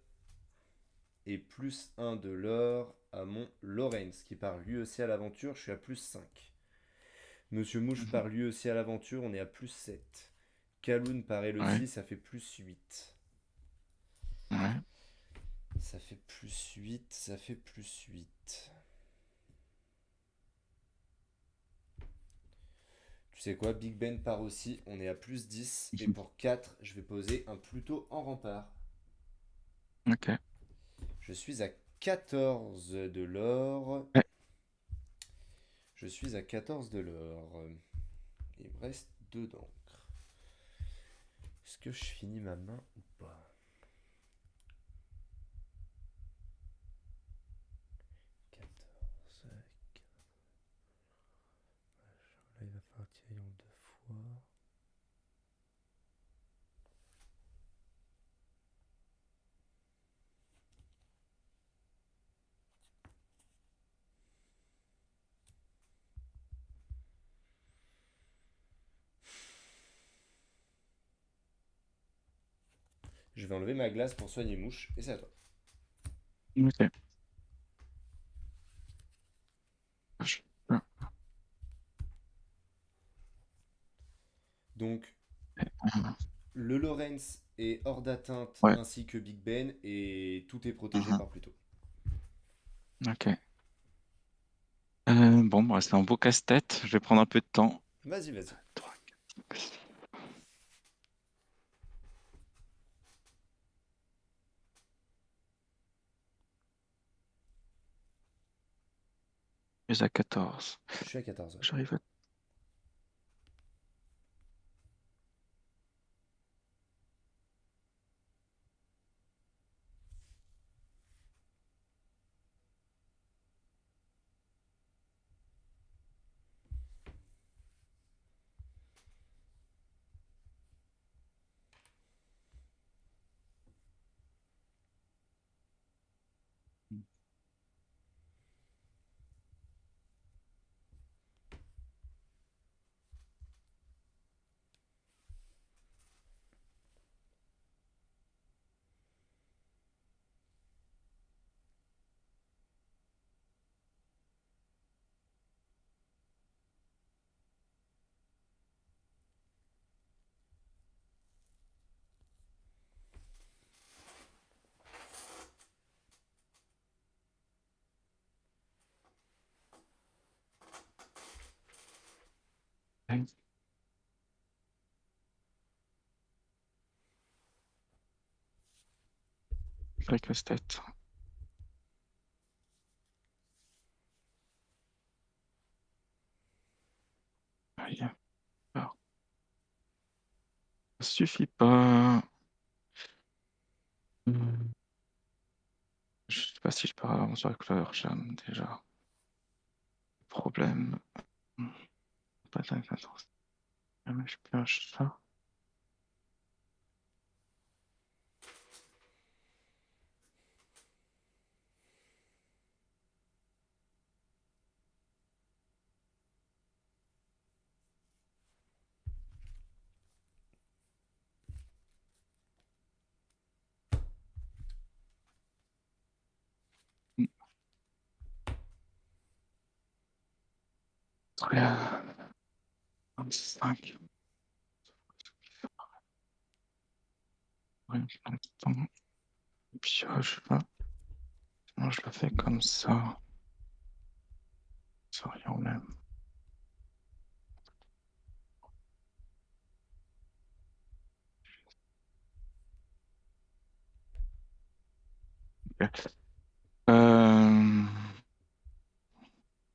et plus 1 de l'or à mon Lorenz qui part lui aussi à l'aventure. Je suis à plus 5. Monsieur Mouche Mhm. part lui aussi à l'aventure. On est à plus 7. Kaloun part elle Ouais, aussi. Ça fait plus 8. ouais. Ça fait plus 8. Ça fait plus 8. Tu sais quoi, Big Ben part aussi, on est à plus 10. Et Mhm. pour 4, je vais poser un Pluto en rempart. Ok. Je suis à 14 de l'or. Ouais. Je suis à 14 de l'or. Il me reste 2 d'encre. Est-ce que je finis ma main ou pas? 14. Là, il va falloir tirer en 2 fois. Je vais enlever ma glace pour soigner mouche. Et c'est à toi. Ok. Je- Donc, le Lorenz est hors d'atteinte Ouais. ainsi que Big Ben. Et tout est protégé Mhm. par Pluto. Ok. Bon, bah, c'est un beau casse-tête. Je vais prendre un peu de temps. Vas-y, vas-y. 3, 4, je suis à 14. Je suis à 14. Ouais. J'arrive à... Vrai casse-tête. Aïe. Alors, ça suffit pas. Je sais pas si je pars à l'aventure avec Flower Jam déjà. Problème. Pas de attends. Je pioche ça. Très bien. 25. Ouais, attends. Pioche là. Moi, je le fais comme ça. Ça revient au même. Ok.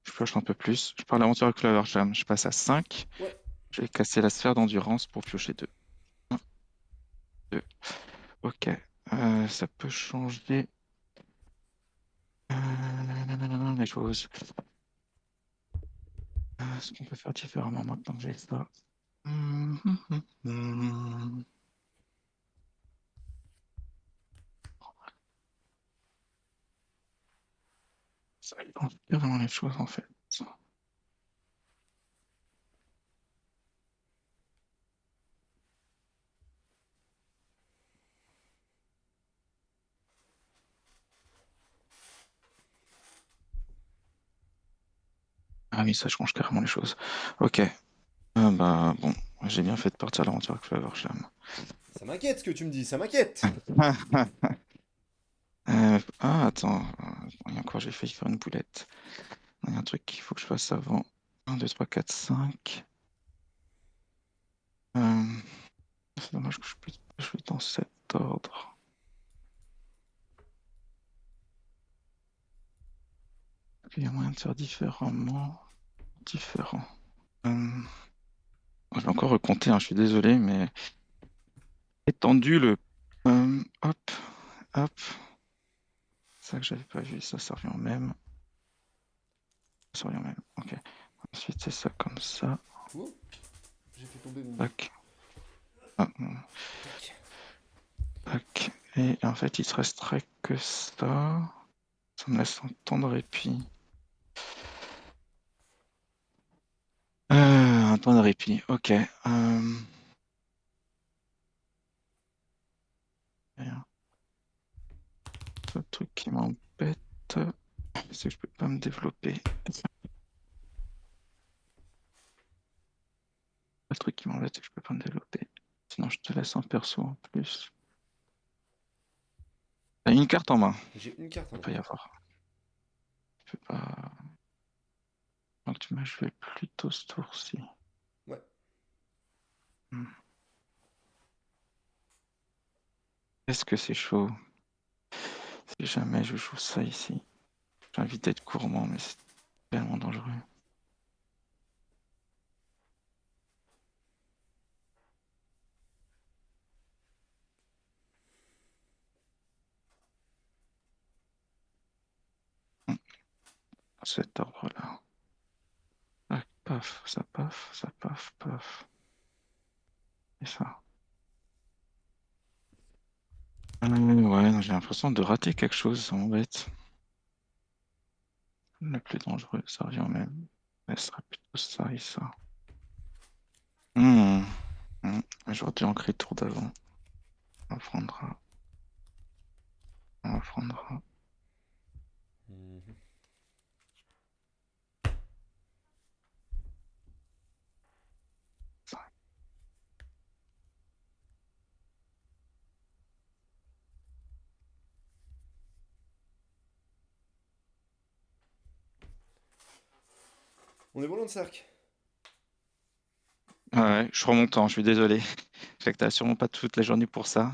Je pioche un peu plus. Je pars à l'aventure avec Flower Jam. Je passe à 5. Ouais. Je vais casser la sphère d'endurance pour piocher 2. 1, 2. Ok. Ça peut changer les choses. Ce qu'on peut faire différemment maintenant que j'ai ça. Ça complique vraiment les choses en fait. Ah oui, ça change carrément les choses. Ok. Bah bon, j'ai bien fait de partir à l'aventure avec Flavorsham. Ça m'inquiète ce que tu me dis, ça m'inquiète. Attends. Il y a encore, j'ai failli faire une boulette. Il y a un truc qu'il faut que je fasse avant. 1, 2, 3, 4, 5. C'est dommage que je puisse pas jouer dans cet ordre. Il y a moyen de faire différemment. Différent. Je vais encore recompter, hein, je suis désolé, mais étendu le. Hop, hop. Ça que j'avais pas vu, ça revient au même. Ça revient au même. Ok. Ensuite, c'est ça comme ça. Ouh, j'ai fait tomber mon. Tac. Ah, Tac. tac. Et en fait, il se resterait que ça. Ça me laisse un temps de répit. Un temps de répit, ok. Rien. Le truc qui m'embête, c'est que je peux pas me développer. Le truc qui m'embête, c'est que je peux pas me développer. Sinon, je te laisse un perso en plus. T'as une carte en main. J'ai une carte Il en peut main. pas y avoir. Je peux pas. Donc, tu m'as joué plutôt ce tour-ci. Ouais. Hmm. Est-ce que c'est chaud? Si jamais je joue ça ici. J'ai envie d'être gourmand, mais c'est tellement dangereux. Hmm. Cet ordre-là. Tac, paf, ça paf, ça paf, paf. Et ça. Ouais, non, j'ai l'impression de rater quelque chose, ça m'embête. Le plus dangereux, ça revient au même. Mais ce sera plutôt ça et ça. Hmm. J'aurais dû ancrer le tour d'avant. On prendra. On prendra. Mhm. Ça. On est bon dans le cercle. Ouais, je remonte, hein, je suis désolé. Je sais que t'as sûrement pas toute la journée pour ça.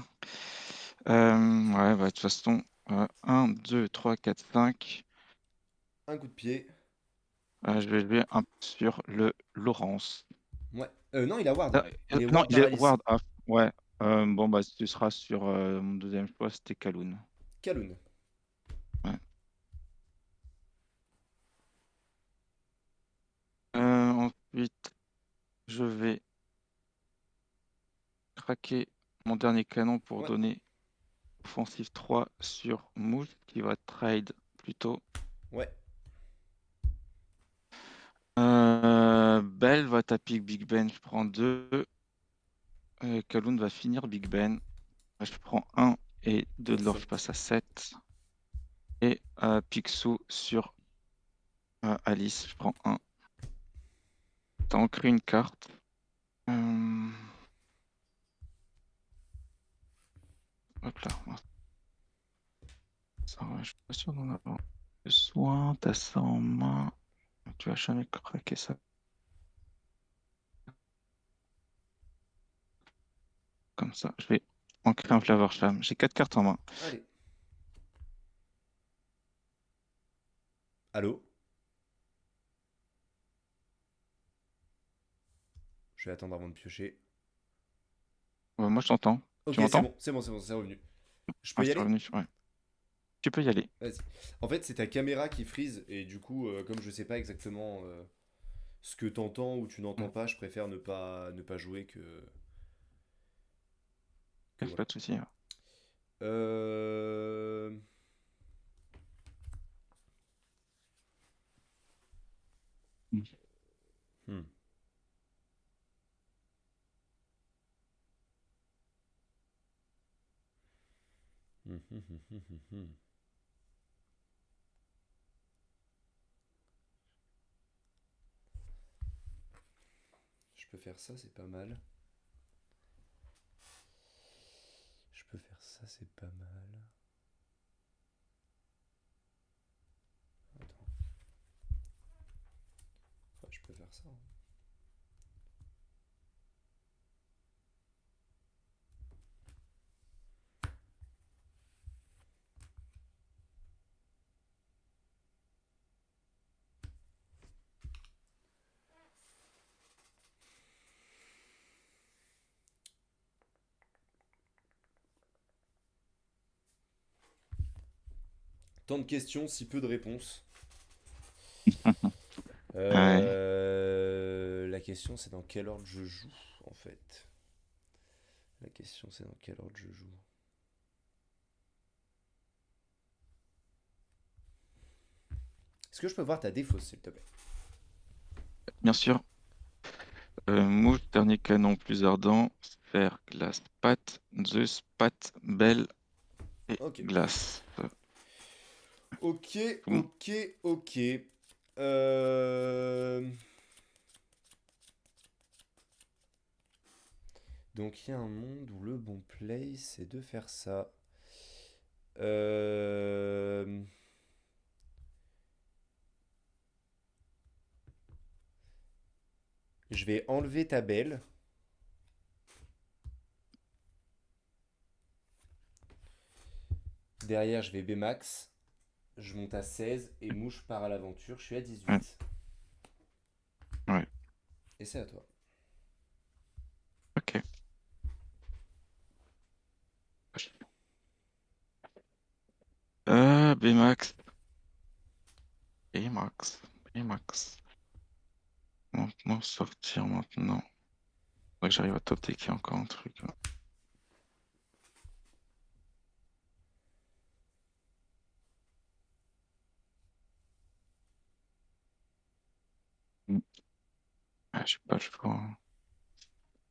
Ouais, bah, de toute façon, 1, 2, 3, 4, 5. Un coup de pied. Je vais jouer un peu sur le Laurence. Ouais. Non, il a ward. Il est Non, ward il est paralyse. Ward off. Ouais. Bon, bah, tu seras sur mon deuxième choix, c'était Kaloun. Kaloun. Ouais. Ensuite, je vais craquer mon dernier canon pour Ouais. donner offensive 3 sur Mousse qui va trade plutôt. Ouais. Belle va taper Big Ben, je prends 2. Kaloun va finir Big Ben. Je prends 1 et 2 Pour de l'or, je 7. passe à 7. Et Picsou sur Alice, je prends 1. T'as ancré une carte. Hop là. Ça, ouais, je suis pas sûr d'en avoir besoin. T'as ça en main. Tu vas jamais craquer ça comme ça. Je vais ancrer un Flavor Flamme. J'ai 4 cartes en main. Allez. Allô. Je vais attendre avant de piocher. Moi, je t'entends. Tu Ok, c'est m'entends? bon, c'est bon, c'est bon, c'est revenu. Je peux Ah, y c'est aller? revenu. Ouais. Tu peux y aller. Vas-y. En fait, c'est ta caméra qui freeze et du coup, comme je sais pas exactement ce que t'entends ou tu n'entends Mm. pas, je préfère ne pas jouer que Pas voilà. de souci. Euh... Mm. hmm. Hmm, hmm, hmm, hmm, hmm, hmm. peux faire ça, c'est pas mal. Je peux faire ça, c'est pas mal. Attends. Ouais, je peux faire ça, hein. Tant de questions, si peu de réponses. Ouais. La question, c'est dans quel ordre je joue, en fait. La question, c'est dans quel ordre je joue. Est-ce que je peux voir ta défausse, s'il te plaît? Bien sûr. Mouche, dernier canon plus ardent, sphère, glace, patte, Zeus, patte, belle et Ok. glace. Ok, Bon. ok, ok. Euh, Donc il y a un monde où le bon play, c'est de faire ça. Euh, Je vais enlever ta belle. Derrière, je vais Bmax. Je monte à 16 et Mouche part à l'aventure. Je suis à Ouais. 18. Ouais. Et c'est à toi. Ok. Bmax. Bmax. Bmax. Maintenant, sortir maintenant. Faudrait que j'arrive à top decker encore un truc. Hmm. Ah, j'ai pas le choix.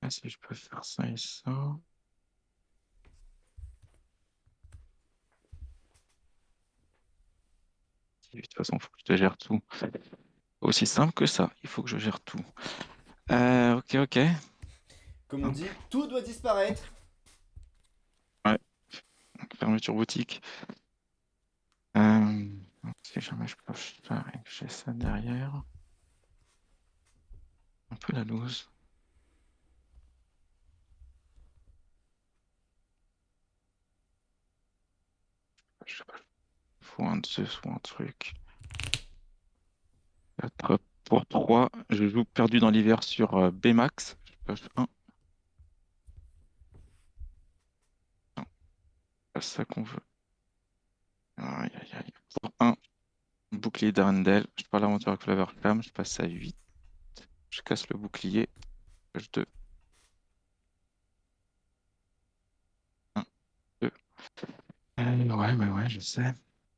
Ah, si je peux faire ça et ça. De toute façon, il faut que je gère tout. Aussi simple que ça, il faut que je gère tout. Ok, ok. Comme on Hop. dit, tout doit disparaître. Ouais, fermeture boutique. Euh, Si jamais je peux faire et que j'ai ça derrière. Un peu la loose. Je sais pas, il faut un Zeus ou un truc. 4 pour 3. Je joue perdu dans l'hiver sur Bmax. Je passe 1. Non, pas ça qu'on veut. Aïe, aïe, aïe. Pour 1, bouclier d'Arendelle. Je pars l'aventure avec Flavor Flamme. Je passe à 8. Je casse le bouclier. Page 2. 1, 2. Ouais, mais ouais, je sais.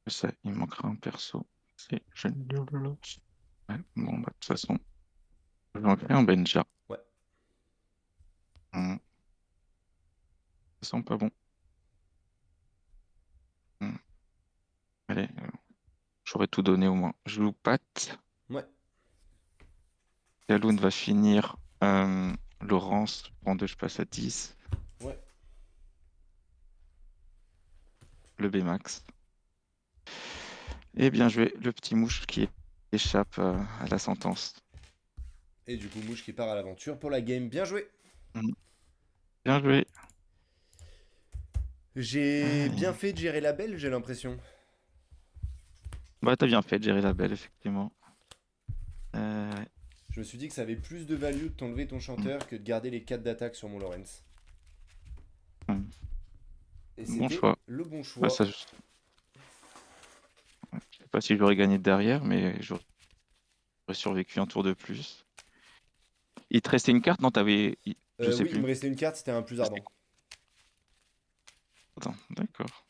Je sais, il me manquera un perso. C'est génial. Ouais, bon, bah, de toute façon, je vais en créer un Benja. Ouais. Ça sent pas bon. Hmm. Allez, j'aurais tout donné au moins. Je joue Pat. Ouais. Galoun va finir. Laurence, prend 2, je passe à 10. Ouais. Le Bmax. Et bien joué, le petit mouche qui échappe à la sentence. Et du coup, Mouche qui part à l'aventure pour la game. Bien joué. Hmm. Bien joué. J'ai bien Allez. fait de gérer la belle, j'ai l'impression. Bah, t'as bien fait de gérer la belle, effectivement. Ouais. Je me suis dit que ça avait plus de value de t'enlever ton Hmm. chanteur que de garder les 4 d'attaque sur mon Lawrence. Hmm. Et Bon c'était choix. le bon Bah, choix. ça, je sais pas si j'aurais gagné derrière, mais j'aurais survécu un tour de plus. Il te restait une carte? Non, je sais Oui, il plus. me restait une carte, c'était un plus C'était ardent. quoi? Attends, d'accord.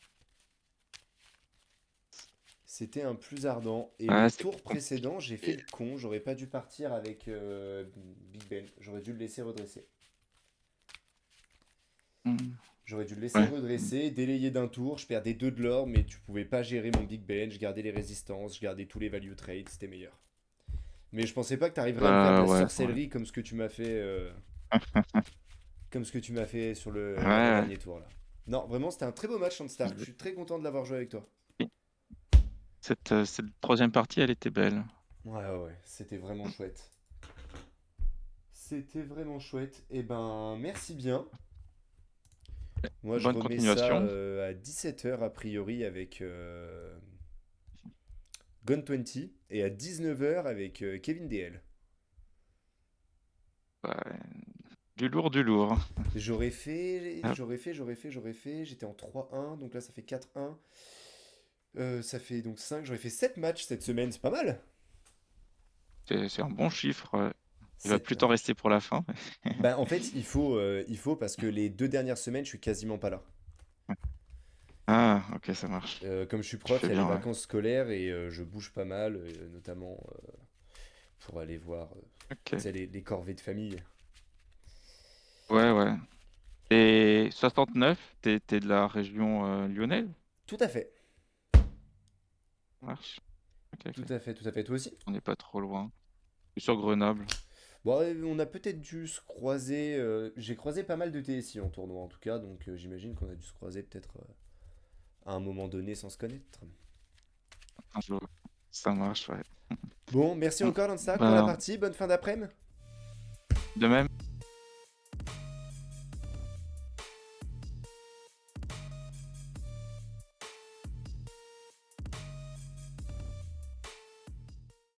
C'était un plus ardent. Et le Ah, c'est tour précédent, j'ai fait compliqué. le con. J'aurais pas dû partir avec Big Ben. J'aurais dû le laisser redresser. Hmm. J'aurais dû le laisser Ouais. redresser, délayer d'un tour. Je perdais 2 de l'or, mais tu pouvais pas gérer mon Big Ben. Je gardais les résistances, je gardais tous les value trades, c'était meilleur. Mais je pensais pas que t'arriverais à me faire de la Ouais, ouais. sorcellerie comme ce que tu m'as fait, comme ce que tu m'as fait sur Ouais, ouais. l'avant-dernier tour là. Non, vraiment, c'était un très beau match, Stark. Je suis très content de l'avoir joué avec toi. Cette troisième partie, elle était belle. Ouais, ouais, ouais, c'était vraiment chouette. C'était vraiment chouette. Et ben, merci bien. Moi, je Bonne remets ça continuation. à 17 h a priori avec Gone 20 et à 19 h avec Kevin DL. Ouais, du lourd, du lourd. Hop, J'aurais fait. J'étais en 3-1, donc là ça fait 4-1. Ça fait donc 5. J'aurais fait 7 matchs cette semaine, c'est pas mal. c'est un bon chiffre. Ouais. Il va 7 plus t'en matchs. rester pour la fin. Bah en fait, il faut parce que les 2 dernières semaines, je suis quasiment pas là. Ah, ok, ça marche. Comme je suis Tu prof, fais il y a les bien, ouais. vacances scolaires et je bouge pas mal, notamment pour aller voir tu Ok. sais, les corvées de famille. Ouais, ouais. Et 69, t'es de la région lyonnaise? Tout à fait, Ça marche. Ok, tout ok. à fait, tout à fait. Toi aussi? On n'est pas trop loin. Je suis sur Grenoble. Bon, on a peut-être dû se croiser. J'ai croisé pas mal de TSI en tournoi en tout cas, donc j'imagine qu'on a dû se croiser peut-être à un moment donné sans se connaître. Un jour. Ça marche, ouais. Bon, merci Mm. encore Landstark pour la Ben, partie, bonne fin d'après-midi. de même.